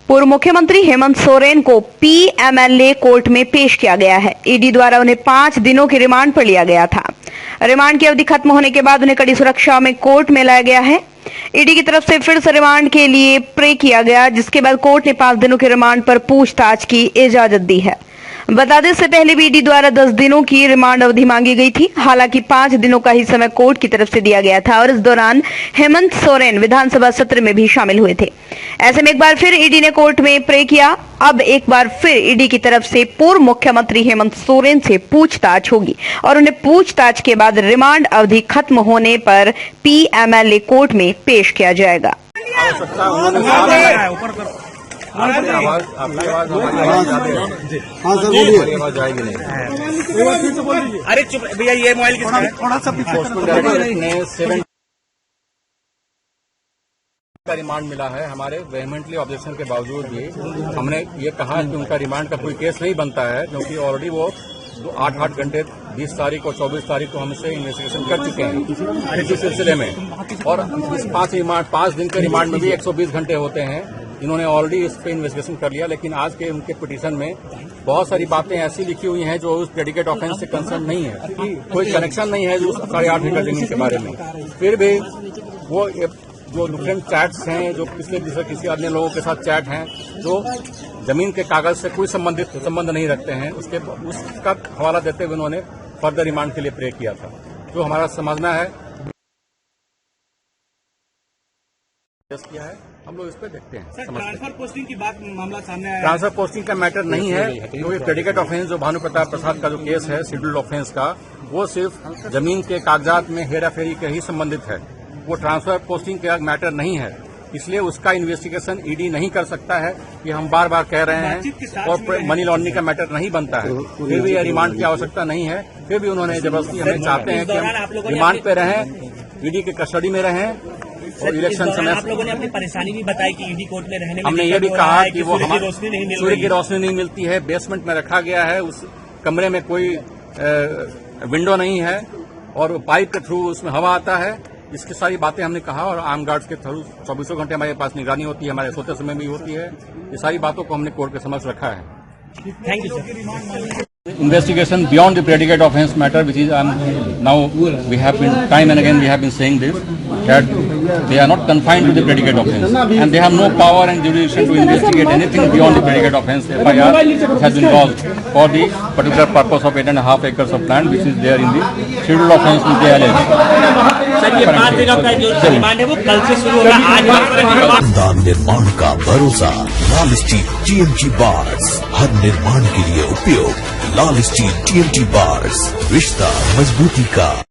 पूर्व मुख्यमंत्री हेमंत सोरेन को पीएमएलए कोर्ट में पेश किया गया है। ईडी द्वारा उन्हें 5 दिनों के रिमांड पर लिया गया था। रिमांड की अवधि खत्म होने के बाद उन्हें कड़ी सुरक्षा में कोर्ट में लाया गया है। ईडी की तरफ से फिर से रिमांड के लिए प्रे किया गया, जिसके बाद कोर्ट ने 5 दिनों के रिमांड पर पूछताछ की इजाजत दी है। बता दें, इससे पहले भी ईडी द्वारा 10 दिनों की रिमांड अवधि मांगी गई थी। हालांकि 5 दिनों का ही समय कोर्ट की तरफ से दिया गया था और इस दौरान हेमंत सोरेन विधानसभा सत्र में भी शामिल हुए थे। ऐसे में एक बार फिर ईडी ने कोर्ट में प्रे किया। अब एक बार फिर ईडी की तरफ से पूर्व मुख्यमंत्री हेमंत सोरेन से पूछताछ होगी और उन्हें पूछताछ के बाद रिमांड अवधि खत्म होने पर पीएमएलए कोर्ट में पेश किया जाएगा। हाँ सर, बोलिए। अरे चुप भैया, ये मोबाइल किसका है? थोड़ा सा का रिमांड मिला है। हमारे वेहमेंटली ऑब्जेक्शन के बावजूद भी हमने ये कहा कि उनका रिमांड का कोई केस नहीं बनता है, क्योंकि ऑलरेडी वो 8 घंटे 20 तारीख और 24 तारीख को हमसे इन्वेस्टिगेशन कर चुके हैं इसी सिलसिले में। और इस 5 दिन के रिमांड में भी 120 घंटे होते हैं। इन्होंने ऑलरेडी इस पे इन्वेस्टिगेशन कर लिया, लेकिन आज के उनके पिटीशन में बहुत सारी बातें ऐसी लिखी हुई हैं जो उस प्रेडिकेट ऑफेंस से कंसर्न नहीं है, कोई कनेक्शन नहीं है जो 8.5 एकड़ जमीन के बारे में। फिर भी वो जो लुकेंट चैट्स हैं, जो पिछले किसी अन्य लोगों के साथ चैट हैं, जो जमीन के कागज से कोई संबंध नहीं रखते हैं, उसका हवाला देते हुए उन्होंने फर्दर रिमांड के लिए प्रे किया था। जो हमारा समझना है किया है, हम लोग इस पे देखते हैं। ट्रांसफर पोस्टिंग की बात मामला सामने आया। ट्रांसफर पोस्टिंग का मैटर नहीं है, क्योंकि प्रेडिकेट ऑफेंस जो भानु प्रसाद का जो केस है शेड्यूल्ड ऑफेंस का, वो सिर्फ जमीन के कागजात में हेराफेरी के ही संबंधित है। वो ट्रांसफर पोस्टिंग का मैटर नहीं है, इसलिए उसका इन्वेस्टिगेशन ईडी नहीं कर सकता है। ये हम बार बार कह रहे हैं। और मनी लॉन्ड्रिंग का मैटर नहीं बनता है, फिर भी रिमांड की आवश्यकता नहीं है। फिर भी उन्होंने जबरदस्ती हमें चाहते हैं कि हम रिमांड पे रहें, ईडी के कस्टडी में रहें। और इलेक्शन समय आप लोगों ने अपनी परेशानी भी बताई कि ईडी कोर्ट में रहने में हमने ये भी कहा कि वो हमारी सूर्य की रोशनी नहीं मिलती है, बेसमेंट में रखा गया है, उस कमरे में कोई विंडो नहीं है और पाइप के थ्रू उसमें हवा आता है। इसकी सारी बातें हमने कहा और आर्म गार्ड्स के थ्रू 24 घंटे हमारे पास निगरानी होती है, हमारे सोते समय भी होती है। ये सारी बातों को हमने कोर्ट के समक्ष रखा है। Thank you sir. Investigation beyond the predicate offence matter, which is now we have been time and again we have been saying this, that they are not confined to the predicate offence and they have no power and jurisdiction to investigate anything beyond the predicate offence. FIR has been lodged for the particular purpose of 8.5 acres of land which is there in the scheduled offence which they allege. Sir, ये 5 दिनों का जो remand है वो कल से शुरू होगा। आज निर्माण का भरोसा लाल स्टील TMT बार्स, हर निर्माण के लिए उपयोग लाल स्टील TMT बार्स, रिश्ता मजबूती का।